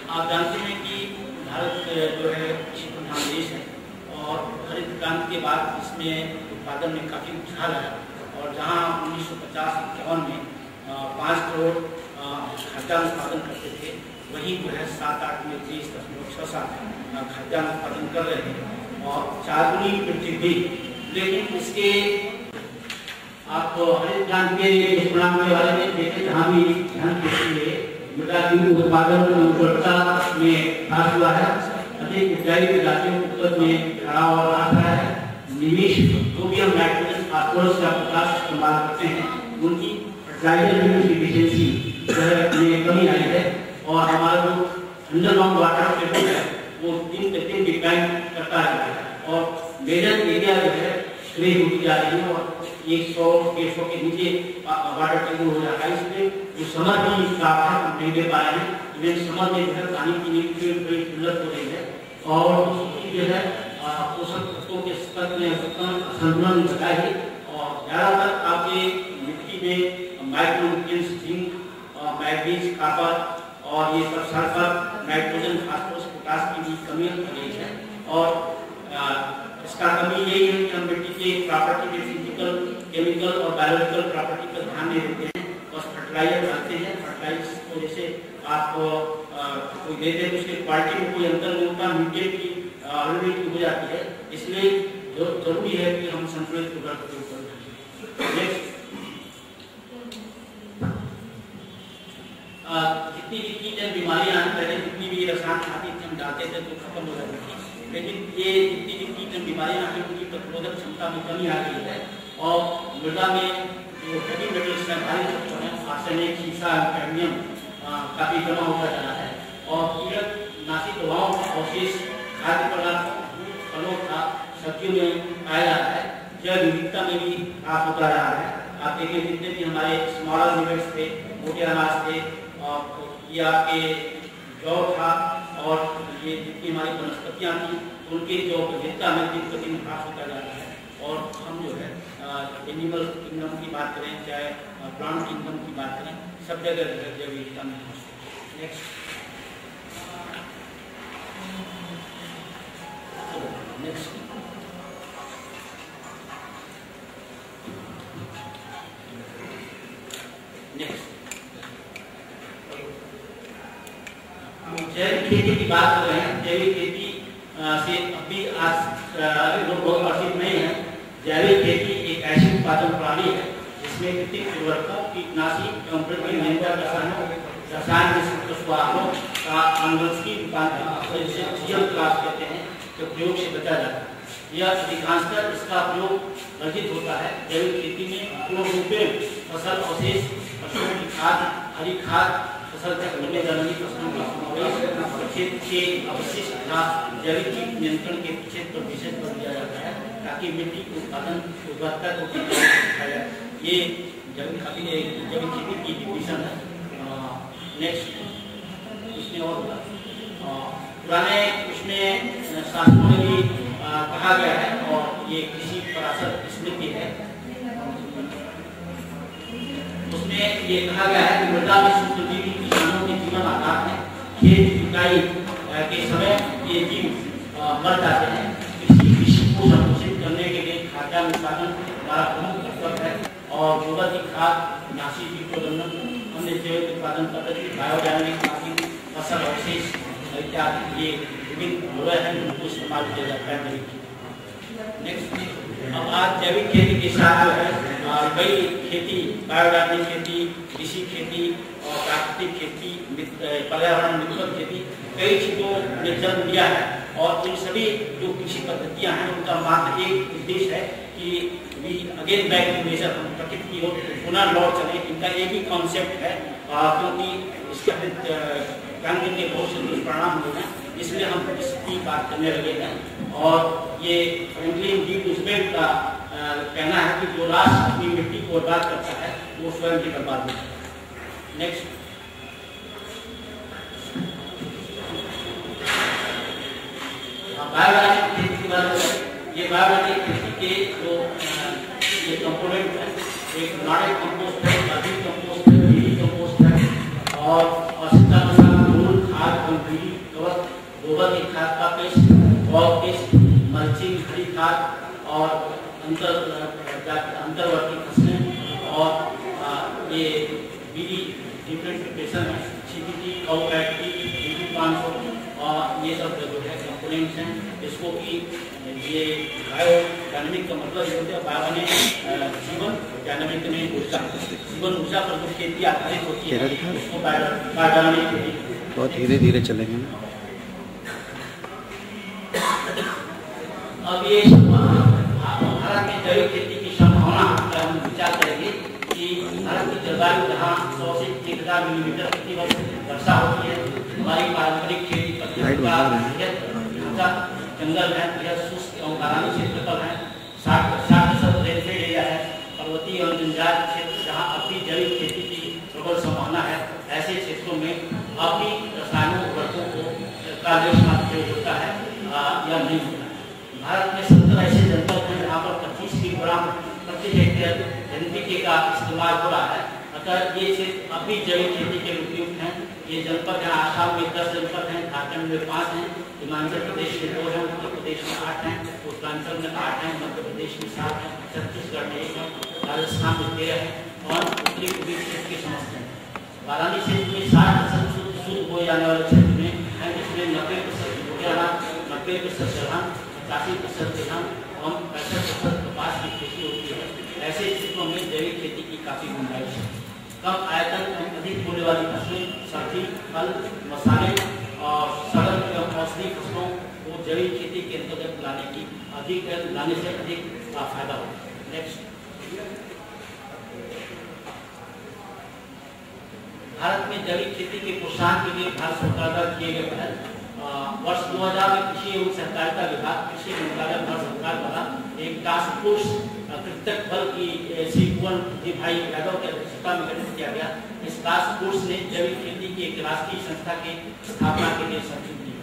आप जानते हैं कि भारत जो है कृषि प्रधान देश है और हरित क्रांति के बाद इसमें उत्पादन में काफ़ी उछाल आया और जहां 1950-51 में 5 करोड़ खाद्यान्न उत्पादन करते थे, वही जो है 7-8 में 30.67 खाद्यान्न उत्पादन कर रहे हैं और 4 गुनी वृद्धि हुई। लेकिन इसके आप हरित क्रांति के दुष्परिणाम के बारे में देखें, जहाँ भी ध्यान देखेंगे मृदा की उत्पादन गुणवत्ता में खास हुआ है, अधिक जैविक जातियों उत्पत्ति में खड़ा और आ रहा है। निवेश जो भी हम नाइट्रोजन फास्फोरस का पोटाश इस्तेमाल करते हैं, उनकी फर्टिलाइजर की एफिशिएंसी जो है में कमी आई है और हमारा जो अंडरग्राउंड वाटर टेबल है वो दिन प्रतिदिन डिक्लाइन करता है और मेजर एरिया जो है क्ले होती जा रही है और 100-150 के नीचे वाटर टेबल हो जाता है। इसलिए जो समर की तापमान हम नहीं दे पा रहे हैं, इवन समर में जो है पानी पीने की बड़ी किल्लत हो रही है और उसकी जो है पोषक तत्वों के स्तर में संतुलन बताइए और ज़्यादातर आपके मिट्टी में माइक्रोन्यूट्रिएंट्स, जिंक, मैग्नीज, कॉपर और ये सब सल्फर, नाइट्रोजन, फास्फोरस, पोटाश की भी कमी हो रही है और इसका कमी यही है कि हम मिट्टी के प्रॉपर्टी के फिजिकल, केमिकल और बायोलॉजिकल प्रॉपर्टी पर ध्यान नहीं देते हैं और फर्टिलाइजर डालते हैं। फर्टिलाइजर को जैसे आप कोई देते हैं उसके क्वालिटी में कोई अंतर नहीं होता, न्यूट्रिएंट की अवेलेबिलिटी हो जाती है। इसलिए जरूरी है कि हम संतुलित उर्वरक का उपयोग करें। जितनी जब बीमारियां पहले जितनी भी रसायन खाती थी हम डालते थे तो खत्म हो जाती थी, लेकिन ये जितनी जब बीमारियां आती उनकी प्रतिरोधक क्षमता में कमी आ गई है और मृदा में जो हेवी मेटल्स हैं, भारी तत्व हैं, आर्सेनिक, शीशा, कैडमियम काफी जमा होता जा रहा है और कीटनाशी दवाओं का अवशेष खाद्य पदार्थों, फलों का सब्जियों में पाया जा रहा है। जैव विविधता में भी आप होता जा रहा है। आप देखिए जितने भी हमारे स्मॉल लिमिट्स थे, मोटे अनाज थे, ये आपके जौ था और ये जितनी हमारी वनस्पतियाँ थी उनकी जो विविधता में दिन प्रतिदिन ह्रास होता जा रहा है और हम जो है एनिमल किंगडम की बात करें चाहे प्लांट किंगडम की बात करें, सब जगह जैव विविधता में ह्रास होता है। नेक्स्ट जैविक खेती की बात कर रहे हैं। जैविक खेती से अभी आज लोग बहुत परिचित नहीं है। जैविक खेती एक ऐसी उत्पादन प्रणाली है जिसमें कृत्रिम उर्वरकों, कीटनाशी एवं प्रतिनियंत्रण रसायन स्वादों का आनुवंशिक रूपांतरण जिसे जीएम क्लास कहते हैं तो प्रयोग से बचा जाता है। यह अधिकांशतः इसका प्रयोग वर्जित होता है। जैविक खेती में पूर्ण रूप में फसल अवशेष, पशुओं की खाद, हरी खाद, फसल तक मिलने वाली फसलों का समावेश, खेत के अवशिष्ट घास, जैविक कीट नियंत्रण के विशेष पर दिया जाता है ताकि मिट्टी के उत्पादन गुणवत्ता को दिखाया जाए। ये जैविक खेती की डिवीजन है। नेक्स्ट उसमें और पुराने उसमें शास्त्रों में भी कहा गया है और ये कृषि पराशर स्मृति है, उसमें ये कहा गया है कि मृदा में सूक्ष्मजीवी किसानों के जीवन आधार है। खेत जुताई के समय ये जीव मर जाते हैं। कृषि को संपोषित करने के लिए खाद्यान्न उत्पादन हमारा प्रमुख कर्तव्य है और गोबर की खाद, नाशी की प्रबंधन, अन्य जैविक उत्पादन पद्धति, बायोडायनेमिक मार्केटिंग, फसल अवशेष इत्यादि ये विभिन्न मूल्य हैं जिनको इस्तेमाल किया जाता है। नेक्स्ट अब आज जैविक खेती के साथ जो है कई खेती, बायोडायनेमिक खेती, कृषि खेती और प्राकृतिक खेती, पर्यावरण मित्रक खेती, कई चीजों ने जन्म लिया है और इन सभी जो कृषि पद्धतियां हैं उनका मात्र एक उद्देश्य है कि we again back to nature, हम प्रकृति की ओर पुनः लौट चले। इनका एक ही कॉन्सेप्ट है क्योंकि इसके क्रांति के बहुत से दुष्परिणाम हुए हैं, इसलिए हम इसकी बात करने लगे हैं। और ये फ्रैंकलिन डी रूजवेल्ट का कहना है कि जो राष्ट्र अपनी मिट्टी को बर्बाद करता है वो स्वयं की बर्बाद होता है। नेक्स्ट बायोडायनेमिक खेती की बात करें। ये बायोडायनेमिक खेती के जो ये कंपोनेंट है, एक नॉर्डिक कंपोस्ट है, वर्मी कंपोस्ट है, कंपोस्ट है और खाद, कंक्रीट अंतर्वर्ती फसलें और ये बीडी डिफ्रेंटिफिकेशन है, CPT, काउपैटी, DP 500 और ये सब जो है कंपोनेंट्स हैं। इसको कि ये बायो डायनेमिक का मतलब ये होता है, बायो ने जीवन, डायनेमिक में ऊर्जा, जीवन ऊर्जा पर जो खेती आधारित होती है उसको बायोडायनेमिक खेती। बहुत धीरे धीरे चलेंगे ना। अब ये भारत में जैविक खेती की संभावना पर हम विचार करेंगे कि भारत की जलवायु जहाँ 100 से 1000 मिलीमीटर प्रति वर्ष वर्षा होती है, हमारी पारंपरिक खेती पद्धति का जंगल है, यह शुष्क एवं मैदानी क्षेत्रफल है, 60% रेनफेड एरिया है, पर्वतीय एवं जनजातीय क्षेत्र जहाँ अब भी जैविक खेती की प्रबल संभावना है, ऐसे क्षेत्रों में अब भी रसायनों उर्वरकों का जो प्रयोग होता है या नहीं होता है। भारत में 70 ऐसे जनपद हैं जहाँ पर 25 किलोग्राम प्रति हेक्टेयर NPK का इस्तेमाल हो रहा है। अतः ये क्षेत्र अभी जैविक खेती के उपयुक्त हैं। ये जनपद हैं, आसाम में 10 जनपद हैं, झारखंड में 5 हैं, हिमाचल प्रदेश में 2 हैं, उत्तर प्रदेश में 8 हैं, उत्तरांचल में 8 हैं, मध्य प्रदेश में 7 हैं, छत्तीसगढ़ में 1 है, राजस्थान में 13 हैं और उत्तरी पूर्वी क्षेत्र के समस्त हैं। वाराणसी क्षेत्र में 60% शुद्ध बोए जाने वाले क्षेत्र में है, जिसमें 90% हरियाणा, 90% दलहन, 85% तिलहन एवं 65% कपास की खेती होती है। ऐसे क्षेत्रों में जैविक खेती की काफी गुंजाइश है। कम आयतन एवं अधिक मूल्य वाली फसलें, सब्जी, फल, मसाले और सड़न एवं औषधि फसलों को जैविक खेती के अंतर्गत लाने से अधिक फायदा होगा। नेक्स्ट, भारत में जैविक खेती के प्रोत्साहन के लिए भारत सरकार द्वारा किए गए पहल वर्ष 2000 में कृषि एवं सहकारिता विभाग, कृषि मंत्रालय, भारत सरकार द्वारा एक टास्क फोर्स कृतक बल की श्री कुंवर भाई यादव की अध्यक्षता में गठित किया गया। इस टास्क फोर्स ने जैविक खेती की एक राष्ट्रीय संस्था की स्थापना के लिए संशोधित की।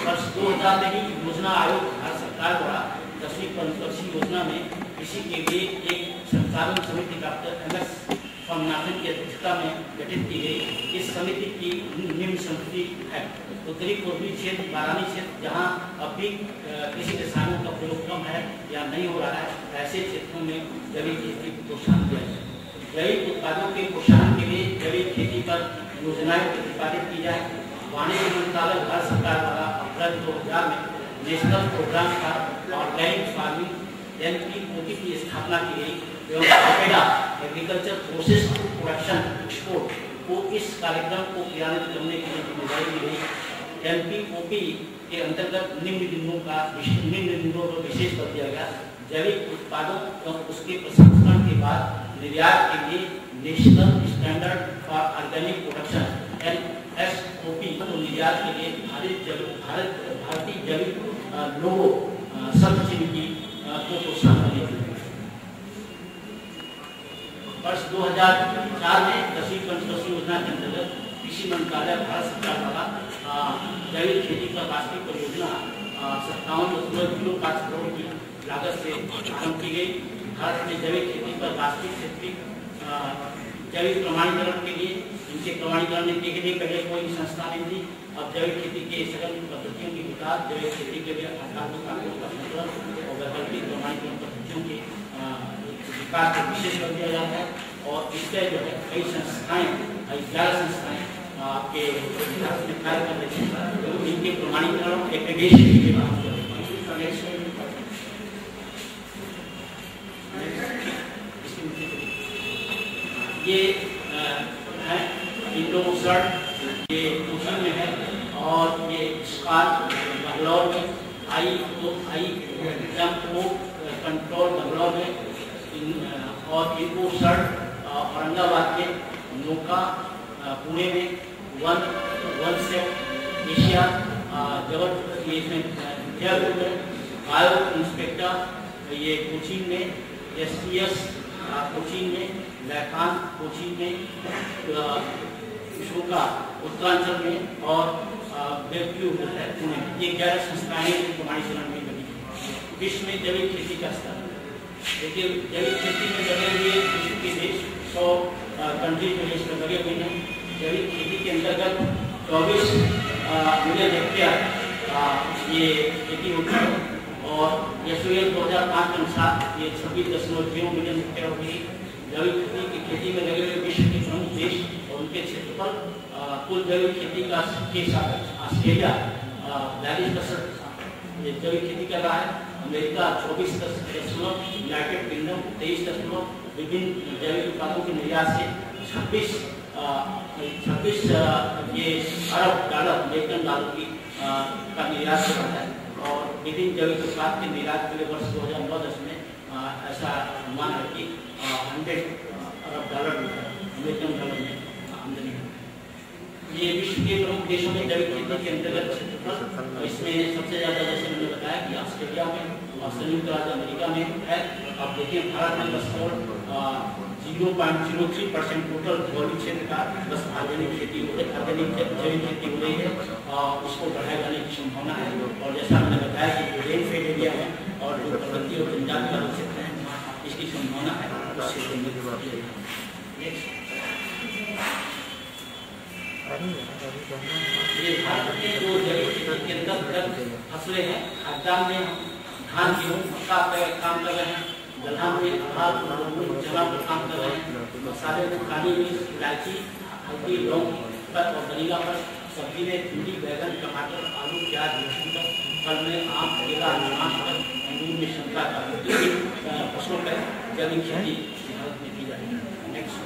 वर्ष 2000 में ही योजना आयोग भारत सरकार द्वारा 10वीं पंचवर्षीय योजना में कृषि के लिए एक संचालन समिति डॉक्टर MS स्वामीनाथन की अध्यक्षता में गठित की गई। इस समिति की निम्न संपत्ति है: उत्तरी पूर्वी क्षेत्र, वाराणसी क्षेत्र जहाँ अब भी कृषि रसायनों का प्रयोग कम है या नहीं हो रहा है, ऐसे क्षेत्रों में जैविक खेती को प्रोत्साहन दिया जाए। जैविक उत्पादों के प्रोत्साहन के लिए जैविक खेती पर योजनाएं प्रतिपादित की जाए। वाणिज्य मंत्रालय भारत सरकार द्वारा अप्रैल 2000 में National Programme for Organic Farming NPOP की स्थापना की गई एवं एग्रीकल्चर प्रोसेस प्रोडक्शन एक्सपोर्ट को इस कार्यक्रम को क्रियान्वित करने की जिम्मेदारी दी गई। NPOP के अंतर्गत निम्न बिंदुओं पर विशेष बल दिया गया: जैविक उत्पादों एवं उसके प्रसंस्करण के बाद निर्यात के लिए national standard for organic production NSOP को निर्यात के लिए भारतीय जैविक लोगो शब्द चिन्ह की को प्रोत्साहन दिया। वर्ष 2004 में 10वीं पंचवर्षीय योजना के अंतर्गत कृषि मंत्रालय भारत सरकार द्वारा जैविक खेती पर वार्षिक परियोजना 57.05 करोड़ की लागत से आरंभ की गई। भारत में जैविक खेती पर वार्षिक जैविक प्रमाणीकरण के लिए इनके प्रमाणीकरण के लिए पहले कोई संस्था नहीं थी। अब जैविक खेती के सरल पद्धतियों के विकास, जैविक खेती के लिए आधारभूत कानूनों का संकलन और वैकल्पिक प्रमाणीकरण पद्धतियों के विकास पर विशेष बल दिया जाता है। और इससे जो है कई संस्थाएं, 11 संस्थाएं आपके इतिहास में कार्य कर रही हैं, तो इनके प्रमाणीकरण एग्रीगेशन के लिए काम कर रही हैं। ये है इंडोसर्ट, ये कोचिंग में है और ये स्काल बंगलौर में, IMO कंट्रोल बंगलौर में और इंडोसर्ट औरंगाबाद के, नोका पुणे में, वन एशिया जबलपुर में, बायो इंस्पेक्टर ये कोचिंग में, STS कोचिंग में, लैकान कोचिंग में, शोका उत्तरांचल में और बेक्यू है पुणे में। ये 11 संस्थाएं प्रमाणीकरण में बनी। विश्व में जैविक खेती का स्तर देखिए, जैविक खेती में लगे हुए विश्व के देश 100 कंट्रीज में इसमें लगे हुए हैं। जैविक खेती के अंतर्गत 24 मिलियन हेक्टेयर ये खेती होती है और एसओएल 2005 के अनुसार ये 26.0 मिलियन हेक्टेयर हो गई। जैविक खेती की खेती में लगे हुए विश्व के प्रमुख देश और उनके क्षेत्रफल कुल जैविक खेती का के साथ ऑस्ट्रेलिया 42% ये जैविक खेती कर रहा है, अमेरिका 24%, यूनाइटेड किंगडम 23%, विभिन्न जैविक उत्पादों के निर्यात से 26 ये अरब डॉलर अमेरिकन डॉलर की का निर्यात हो रहा है। और विभिन्न जैविक उत्पाद के निर्यात के लिए वर्ष 2009-10 में ऐसा अनुमान है कि 100 अरब डॉलर अमेरिकन डॉलर में आमदनी है। ये विश्व के प्रमुख देशों में जैविक खेती के अंतर्गत क्षेत्रफल इसमें सबसे ज्यादा, जैसे मैंने बताया कि ऑस्ट्रेलिया में और संयुक्त राज्य अमेरिका में है। अब देखिए भारत में 0.03% टोटल भौगोलिक क्षेत्र का बस ऑर्गेनिक खेती हो रही है, ऑर्गेनिक जैविक खेती हो रही है और उसको बढ़ाए जाने की संभावना है। और जैसा मैंने बताया कि जो रेन फेड एरिया है और जो पर्वतीय और जनजाति वाले क्षेत्र हैं इसकी संभावना है। ये भारत में जो जैविक खेती के अंतर्गत फसलें हैं, खाद्यान्न में धान, गेहूँ, मक्का पे काम कर रहे हैं, दलहन में चना पर काम कर रहे हैं, मसाले में काली मिर्च, इलायची, हल्दी, लौंग और वनीला पर, सब्जी में भिंडी, बैगन, टमाटर, आलू, प्याज, लहसुन पर, फल में आम, केला, अनानास पर, अंगूर में संतरा का फसलों पर जैविक खेती भारत में की जाएगी। नेक्स्ट,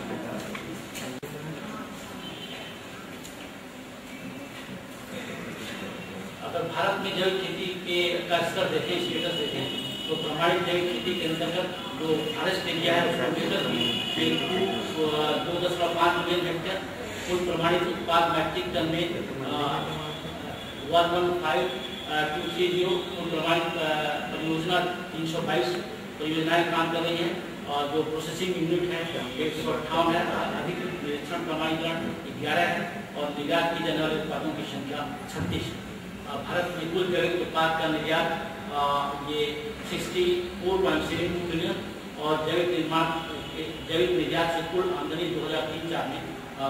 अगर भारत में जैविक खेती का स्तर देखें, स्टेटस देखें, तो प्रमाणित जैविक खेती के अंतर्गत जो फॉरेस्ट एरिया है उसका स्टेटस भी 2.5 मिलियन हेक्टेयर, कुल प्रमाणित उत्पाद मैट्रिक टन में 115,230, कुल प्रमाणित परियोजना 322 परियोजनाएं काम कर रही हैं और जो प्रोसेसिंग यूनिट है 158 है, अधिकृत निरीक्षण प्रमाणीकरण 11 है और निर्यात की जाने वाले उत्पादों की संख्या 36 है। भारत में कुल जैविक उत्पाद का निर्यात ये 64.72 मिलियन और जैविक निर्यात से कुल आमदनी 2003-04 में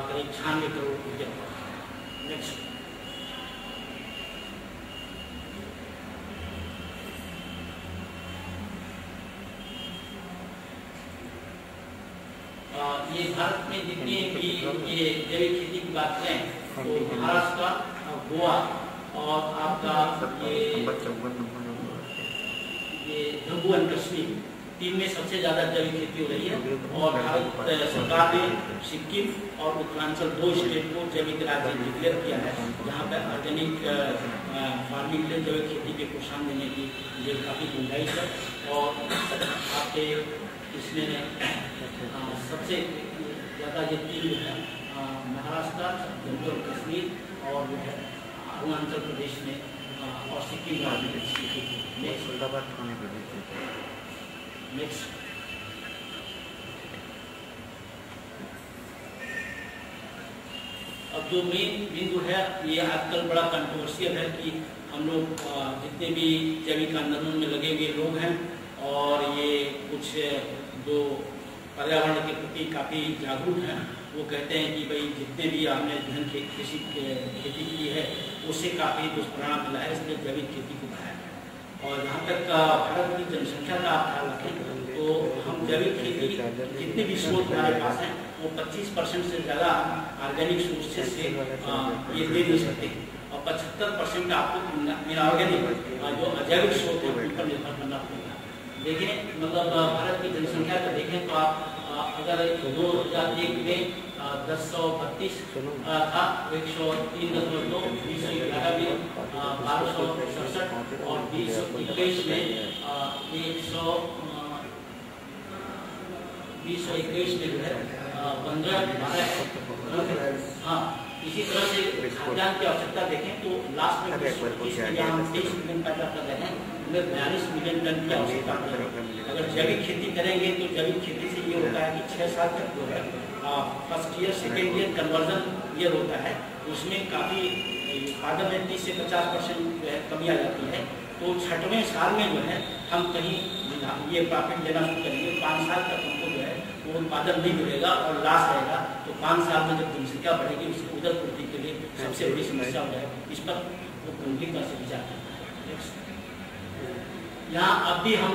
करीब 96 करोड़ रुपये। नेक्स्ट, ये भारत में जितनी भी ये जैविक खेती की बात करें तो महाराष्ट्र, गोवा और आपका ये जम्मू एंड कश्मीर तीन में सबसे ज्यादा जैविक खेती हो रही है। और भारत सरकार ने सिक्किम और उत्तरांचल 2 स्टेट को जैविक राज्य डिक्लेयर किया है, जहाँ पर ऑर्गेनिक फार्मिंग के जैविक खेती के प्रोत्साहन देने की ये काफी गुंजाइश है। और आपके इसमें सबसे ज्यादा ये तीन है महाराष्ट्र, जम्मू और कश्मीर और जो है अरुणाचल प्रदेश में और सिक्किम राज्य में। नेक्स्ट, अब जो मेन बिंदु है ये आजकल बड़ा कंट्रोवर्शियल है कि हम लोग जितने भी जैविक आंदोलन में लगे हुए लोग हैं और ये कुछ जो पर्यावरण के प्रति काफ़ी जागरूक हैं, वो कहते हैं कि भाई जितने भी हमने धन खेती की है उससे काफ़ी दुष्परिणाम मिला है, इसलिए जैविक खेती को बढ़ाया है। और जहाँ तक भारत की जनसंख्या का आप ख्याल रखें तो हम जैविक खेती जितने भी स्रोत हमारे पास हैं वो 25% से ज़्यादा ऑर्गेनिक सोर्सेज से ये दे नहीं सकते और 75% आपको इनऑर्गेनिक जो अजैविक स्रोत है उन पर निर्भर करना पड़ेगा। देखें मतलब भारत की जनसंख्या को देखें तो आप अगर 2001 में 1032 था, 103.2, 2011 में 1267 और 2021 में 2021 में जो है 15-12। हाँ, इसी तरह से खाद्यान्न की आवश्यकता देखें तो लास्ट में 2025 में हम 23 मिलियन पैदा कर रहे हैं, उन्हें 42 मिलियन टन की आवश्यकता है। अगर जैविक खेती करेंगे तो जैविक खेती से ये होता है कि 6 साल तक जो है first year second year conversion year होता है, उसमें काफ़ी उत्पादन में 30 से 50% जो है कमी आ जाती है। तो 6वें साल में जो है हम कहीं ये प्रॉफिट लेना शुरू करेंगे, 5 साल तक हमको जो है वो उत्पादन नहीं मिलेगा और लॉस रहेगा। तो 5 साल में जब जनसंख्या बढ़ेगी उसकी उधर पूर्ति के लिए सबसे बड़ी समस्या हो जाएगी। इस पर वो गंभीरता से विचार करता है। यहाँ अब भी हम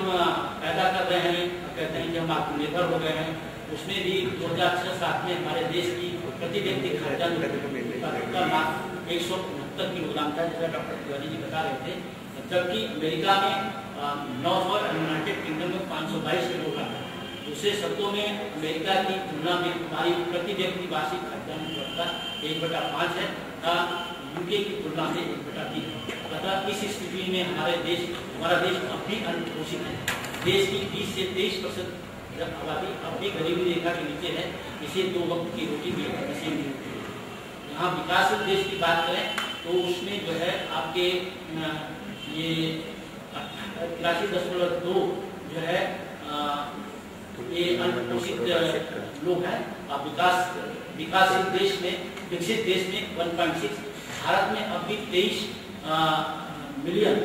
पैदा कर रहे हैं, कहते हैं कि हम आत्मनिर्भर हो गए हैं। उसमें भी 2006-07 में हमारे देश की प्रति व्यक्ति खाद्यान्न का मात्र 169 किलोग्राम था, जैसा डॉक्टर तिवारी जी बता रहे थे, जबकि अमेरिका में 900 और यूनाइटेड किंगडम में 522 किलोग्राम था। दूसरे शब्दों में अमेरिका की तुलना में हमारी प्रति व्यक्ति वार्षिक खाद्यान्न उपलब्धता 1/5 है, यूके की तुलना में 1/3 है। अतः इस स्थिति में हमारा देश अब भी अनपोषित है। देश की 20 से 23% आबादी अब भी गरीबी रेखा के नीचे है। इसे 2 वक्त की रोटी भी नसीब नहीं होती। यहाँ विकासशील देश की बात करें तो उसमें जो है आपके ये 83.2 जो है ये अनपोषित लोग हैं। अब विकासशील देश में, विकसित देश में 1.6, भारत में अब भी 23 मिलियन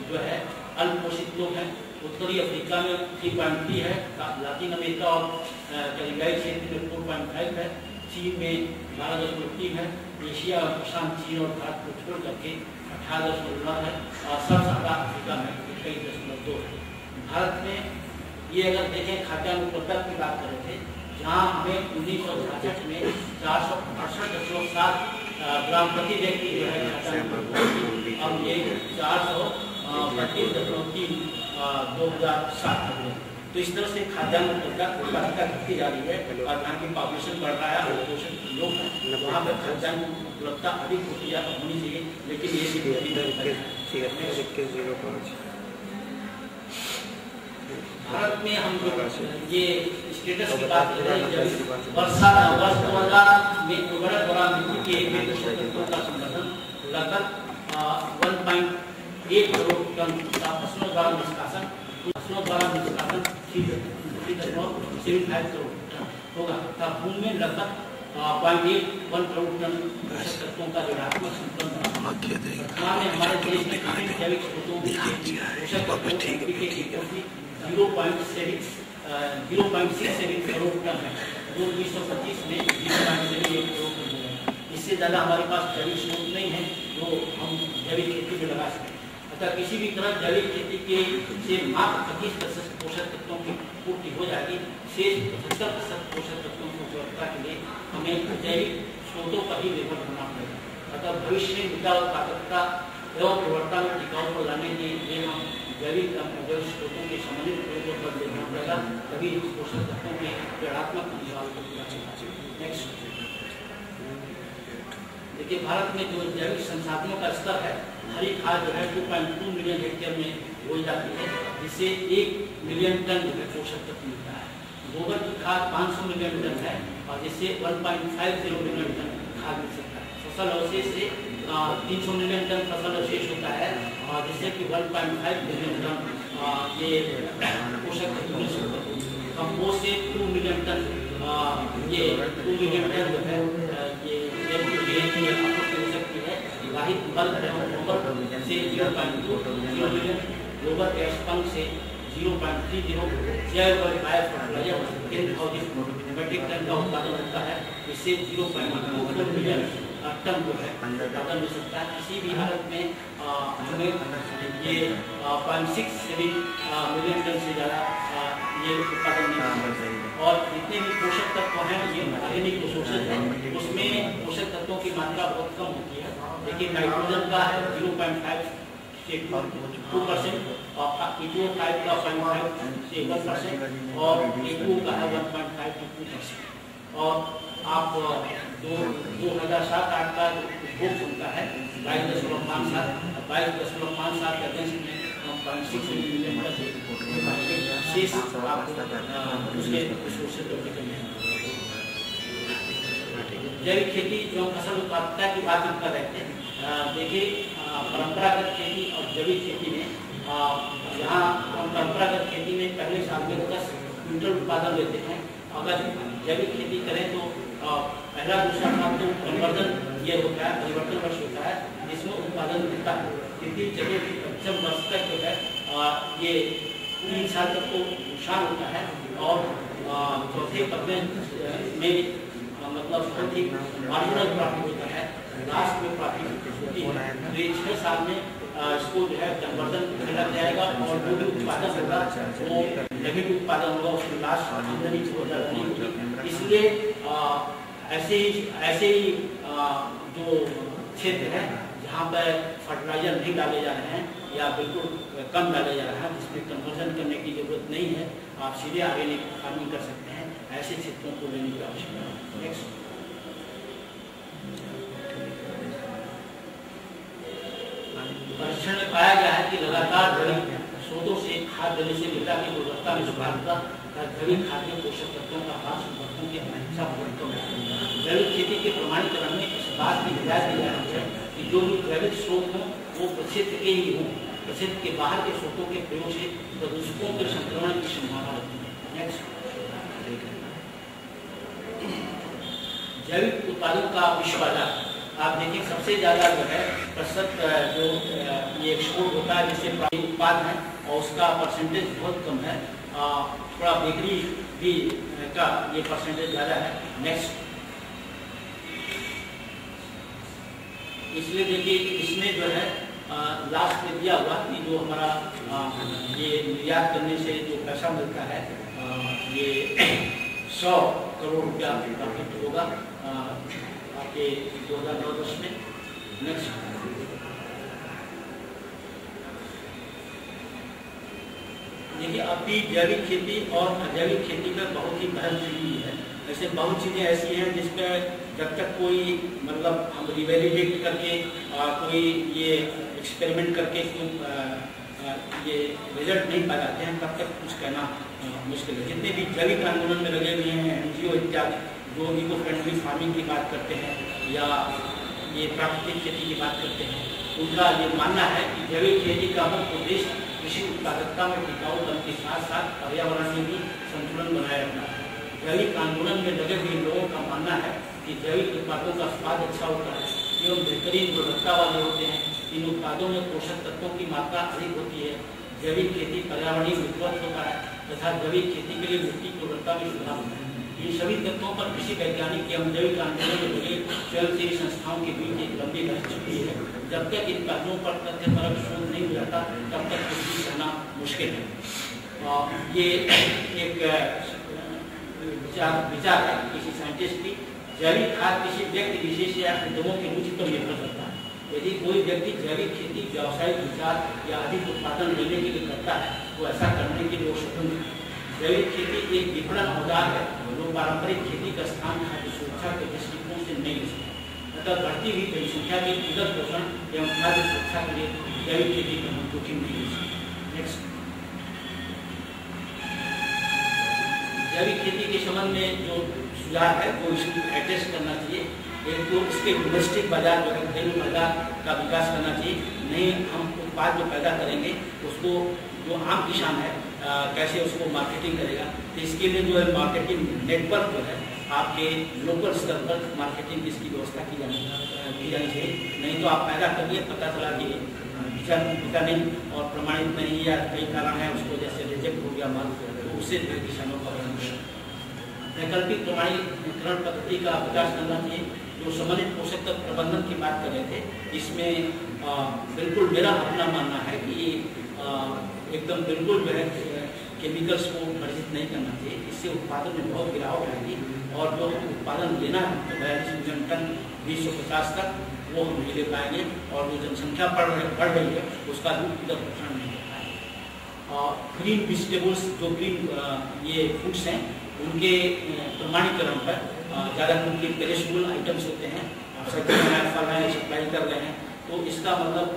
जो है अल्पपोषित लोग हैं। उत्तरी अफ्रीका में 3.3 है, लातिन अमेरिका और कैरिबियाई क्षेत्र में 4.5 है, चीन में 12.3 है, एशिया और प्रशांत चीन और भारत को छोड़ करके 18.9 है और सब सारा अफ्रीका में 21.2 है। भारत में ये अगर देखें खाद्यान्न उपलब्धता की बात कर रहे थे, जहाँ हमें 1966 में 468.7 ग्राम प्रति व्यक्ति जो है खाद्यान्न, अब ये 432.3 2007 में। तो इस तरह से खाद्यान्न उपलब्धता घटती जा रही है और यहाँ की पॉपुलेशन बढ़ रहा है और पोषक लोग हैं, वहाँ पर खाद्यान्न उपलब्धता अधिक होनी चाहिए, लेकिन ये भारत में हम ये स्टेटस की बात कर रहे हैं। वर्ष 2000 में उर्वरक द्वारा मिट्टी के एक तत्वों का संगठन लगभग 1.8 करोड़ टन का फसलों द्वारा निष्कासन 3.75 करोड़ टन होगा तथा भूमि में लगभग 0.81 करोड़ टन पोषक तत्वों का ऋणात्मक संतुलन वर्तमान में हमारे देश में विभिन्न जैविक स्रोतों के पोषक तत्वों की 0.67 करोड़ टन है, जो 2025 में 0.71 करोड़ टन है। इससे ज़्यादा हमारे पास जैविक स्रोत नहीं है जो हम जैविक खेती में लगा सकें। अतः किसी भी तरह जैविक खेती के से मात्र 25% पोषक तत्वों की पूर्ति हो जाएगी। शेष 75% पोषक तत्वों की उपलब्धता के लिए हमें जैविक स्रोतों पर ही निर्भर होना पड़ेगा। अतः भविष्य में मृदा उत्पादकता एवं गुणवत्ता में टिकाऊ को लाने के लिए हम जैविक स्रोतों के समन्वित प्रयोग पर देखना पड़ेगा, तभी पोषक तत्वों के ऋणात्मक अनुसार को पूरा करना। नेक्स्ट देखिए, भारत में जो जैविक संसाधनों का स्तर है, हरी खाद जो है 2.2 मिलियन हेक्टेयर में बोई जाती है, जिससे 1 मिलियन टन पोषक तत्व मिलता है। गोबर की खाद 500 मिलियन टन है और जिससे 1.50 मिलियन टन खाद मिल सकता है। फसल अवशेष से 300 मिलियन टन फसल अवशेष होता है और जिससे कि 1.5 मिलियन टन ये पोषक तत्व मिल सकता है। कंपोस्ट से 2 मिलियन टन ये 2 मिलियन टन जो है ये आपूर्ति हो सकती है। वाहित बल्क एवं गोबर से 0.2 मिलियन, गोबर गैस पंप से 0.30, जैव और बायो फर्टिलाइजर 10,000 मेट्रिक टन का उत्पादन होता है। इससे 0.24 मिलियन टन जो है उत्पादन हो सकता है। किसी भी हालत में हमें ये 0.67 मिलियन टन से ज़्यादा ये उत्पादन नहीं है। और जितने भी पोषक तत्व हैं ये आर्गेनिक रिसोर्सेज हैं, उसमें पोषक तत्वों की मात्रा बहुत कम होती है। लेकिन नाइट्रोजन का है 0.5 से 2% और E2O5 का 0.5 से 1% और E2O का है 1.5 to 2%। और आप 2007-08 का उपभोग क्षमता है 22.57 के अगेंस्ट में 0.6 मिलियन शेष उसके जैविक खेती एवं फसल उत्पादकता की बात कर रहे थे। देखिए, परंपरागत खेती और जैविक खेती में यहाँ हम परंपरागत खेती में पहले साल में 10 क्विंटल उत्पादन लेते हैं। अगर जैविक खेती करें तो पहला दूसरा साल तो परिवर्तन ये होता है, परिवर्तन वर्ष होता है जिसमें उत्पादन मिलता है। तृतीय जगह की 25 वर्ष तक जो है ये 3 साल तक तो नुकसान होता है और चौथे पक्के में मतलब बहुत ही मार्जिनल प्रॉफिट होता है, लास्ट में प्रॉफिट होती है। तो ये 6 साल में इसको जो है कन्वर्जन किया जाएगा और जो भी उत्पादन होगा वो जैविक उत्पादन होगा उसमें लास्ट आमदनी बहुत ज़्यादा नहीं होगी। इसलिए ऐसे ही जो क्षेत्र है जहाँ पर फर्टिलाइजर नहीं डाले जा रहे हैं या बिल्कुल कम डाले जा रहे हैं, जिसमें कन्वर्जन करने की जरूरत नहीं है, आप सीधे ऑर्गेनिक फार्मिंग कर सकते हैं, ऐसे क्षेत्रों को लेने की आवश्यकता है। नेक्स्ट, परीक्षण में पाया गया है कि लगातार जैविक स्रोतों से खाद देने से मृदा की गुणवत्ता में सुधार होता है, जैविक खाद में पोषक तत्वों का ह्रास उर्वरकों की अपेक्षा बहुत कम है। जैविक खेती के प्रमाणीकरण में इस बात की हिदायत दी जा रही है कि जो भी जैविक स्रोत हों वो प्रक्षेत्र के ही हों, प्रक्षेत्र के बाहर के स्रोतों के प्रयोग से प्रदूषकों के संक्रमण की संभावना रहती है। नेक्स्ट, जैविक उत्पादों का विश्व बाजार आप देखिए सबसे ज़्यादा जो है प्रतिशत जो ये एक्सपोर्ट होता है जिससे उत्पाद है और उसका परसेंटेज बहुत कम है, थोड़ा बेकरी भी का ये परसेंटेज ज़्यादा है। नेक्स्ट, इसलिए देखिए इसमें जो है लास्ट में दिया हुआ कि जो हमारा ये निर्यात करने से जो पैसा मिलता है ये 100 करोड़ रुपया प्रॉफिट होगा आपके 2009-10 में। नेक्स्ट, देखिए अभी जैविक खेती और अजैविक खेती में बहुत ही पहल हुई है। ऐसे बहुत चीज़ें ऐसी हैं जिसमें जब तक कोई मतलब हम रिवैलिडेट करके कोई ये एक्सपेरिमेंट करके ये रिजल्ट नहीं पा जाते हैं तब तक कुछ कहना मुश्किल है। जितने भी जैविक आंदोलन में लगे हुए हैं NGO इत्यादि जो इको फ्रेंडली फार्मिंग की बात करते हैं या ये प्राकृतिक खेती की बात करते हैं, उनका ये मानना है कि जैविक खेती का मुख्य उद्देश्य कृषि उत्पादकता में टिकाऊपन के साथ साथ पर्यावरण में भी संतुलन बनाए रखना है। जैविक आंदोलन में लगे हुए लोगों का मानना है कि जैविक उत्पादों का स्वाद अच्छा होता है एवं बेहतरीन गुणवत्ता वाले होते हैं, इन उत्पादों में पोषक तत्वों की मात्रा अधिक होती है, जैविक खेती पर्यावरणीय विध्वंस होता है तथा जैविक खेती के लिए मिट्टी की गुणवत्ता में सुधार होता है। इन सभी तत्वों पर कृषि वैज्ञानिक एवं जैविक आंदोलन में लगे स्वयंसेवी संस्थाओं के बीच एक लंबी बहस चुकी है। जब तक इन पहलुओं पर तथ्यपरक शोध नहीं हो जाता तब तक कुछ भी करना मुश्किल है। ये एक विचार है किसी साइंटिस्ट की। जैविक खाद किसी व्यक्ति विशेष या उद्यमों की रुचि पर निर्भर करता है। यदि कोई व्यक्ति जैविक खेती व्यावसायिक विचार या अधिक उत्पादन लेने के लिए करता है तो ऐसा करने के लिए वो स्वतंत्र है। जैविक खेती एक विपणन औजार है जो पारंपरिक खेती का स्थान खाद्य सुरक्षा के दृष्टिकोण से नहीं ले सकता। अतः बढ़ती हुई जनसंख्या के उदर पोषण एवं खाद्य सुरक्षा के लिए जैविक खेती का जोखिम नहीं ले सकता। नेक्स्ट, जैविक खेती के संबंध में जो सुझाव है वो इसको एड्रेस करना चाहिए। एक तो इसके डोमेस्टिक बाजार जो है घरेलू बाजार का विकास करना चाहिए। नहीं हम उत्पाद जो पैदा करेंगे उसको जो आम किसान है कैसे उसको मार्केटिंग करेगा, तो इसके लिए जो है मार्केटिंग नेटवर्क जो है आपके लोकल स्तर पर मार्केटिंग की इसकी व्यवस्था की जानी चाहिए। नहीं तो आप पैदा करिए पता चला कि बिका नहीं और प्रमाणित नहीं या कई कारण है उसको जैसे रिजेक्ट हो गया माल तो उससे किसानों का वैकल्पिक प्रमाणीकरण पद्धति का विकास करना चाहिए। जो समन्वित पोषक तत्व प्रबंधन की बात कर रहे थे इसमें बिल्कुल मेरा अपना मानना है कि एकदम बिल्कुल जो है केमिकल्स को वर्जित नहीं करना चाहिए। इससे उत्पादन में बहुत गिरावट आएगी और जो उत्पादन लेना है तो 42 मिलियन टन 2050 तक वो हम नहीं ले पाएंगे और जो जनसंख्या बढ़ रही है उसका भी उधर पोषण नहीं हो पाएगा। और ग्रीन वेजिटेबल्स जो ग्रीन ये फूड्स हैं उनके प्रमाणीकरण पर ज़्यादा उनके पेरिशेबल आइटम्स होते हैं, सब्जियाँ हैं फल हैं सप्लाई कर रहे हैं, तो इसका मतलब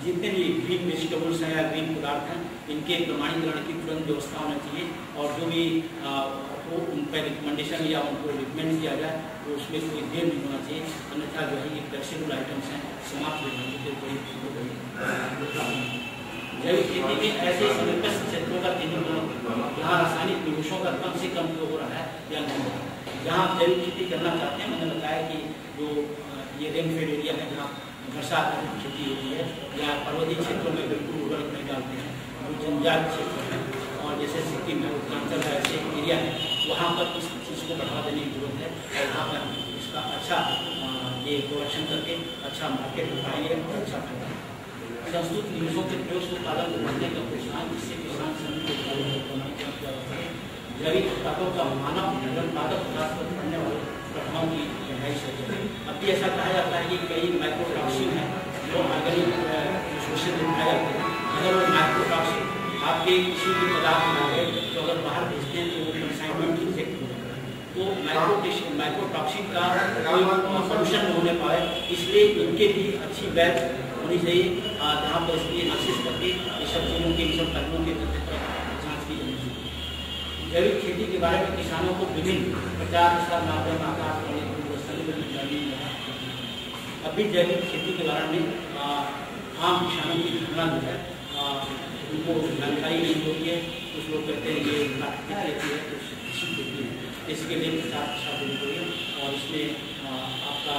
जितने भी ग्रीन वेजिटेबल्स हैं या ग्रीन पदार्थ हैं इनके प्रमाणीकरण की तुरंत व्यवस्था होनी चाहिए और जो भी उन पर रिकमेंडेशन या उनको रिकमेंड किया जाए तो उसमें कोई देर नहीं होना चाहिए, अन्यथा जो है ये पेरिशेबल आइटम्स हैं समाप्त हो जाएंगे फिर कोई। जैविक खेती में ऐसे समीपस्थ क्षेत्रों का केंद्रीकरण जहाँ रासायनिक निवेशों का कम से कम हो रहा है या नहीं हो रहा है। जहाँ आप जैविक खेती करना चाहते हैं मैंने बताया कि जो ये रेनफेड एरिया है जहाँ वर्षा आधारित खेती होती है या पर्वतीय क्षेत्रों में बिल्कुल उर्वरक नहीं डालते हैं, जो जनजातीय क्षेत्र है और जैसे सिक्किम है उत्तरांचल है ऐसे एरिया है वहाँ पर इस चीज़ को बढ़ावा देने की जरूरत है और वहाँ पर इसका अच्छा ये प्रोडक्शन करके अच्छा मार्केट उठाएंगे और अच्छा फायदा। संस्कृत निवेशों के प्रयोग से उत्पादन को बढ़ने का प्रोत्साहन, जिससे किसान सभी को उत्पादन को बनाने की व्यवस्था है। जैविक उत्पादों का मानव उत्पादक विकास पर पड़ने वाले प्रभाव की रिहाई से अब भी ऐसा कहा जाता है कि कई माइक्रोटॉक्सिन है जो ऑर्गेनिक शोषण में उठाए जाते हैं। अगर वो माइक्रोटॉक्सिन आपके किसी भी पदार्थ में आ गए तो अगर बाहर भेजते हैं तो वो कंसाइनमेंट इफेक्ट हो जाता है। तो माइक्रोटॉक्सिन का कोई सोल्यूशन न होने पाए, इसलिए इनके भी अच्छी बैच होनी चाहिए जहाँ पर इसकी एक्सेस करके ये सब चीज़ों के सब पहलुओं के तथ्य पर जाँच की जानी चाहिए। जैविक खेती के बारे में किसानों को विभिन्न प्रचार प्रसार माध्यम आकाश अभी जैविक खेती के बारे में आम किसानों की धारणा जो है उनको जानकारी नहीं होती है। कुछ लोग कहते हैं ये प्राकृतिक खेती है, कुछ कृषि खेती है। इसके लिए प्रचार प्रसार जरूरी है और इसमें आपका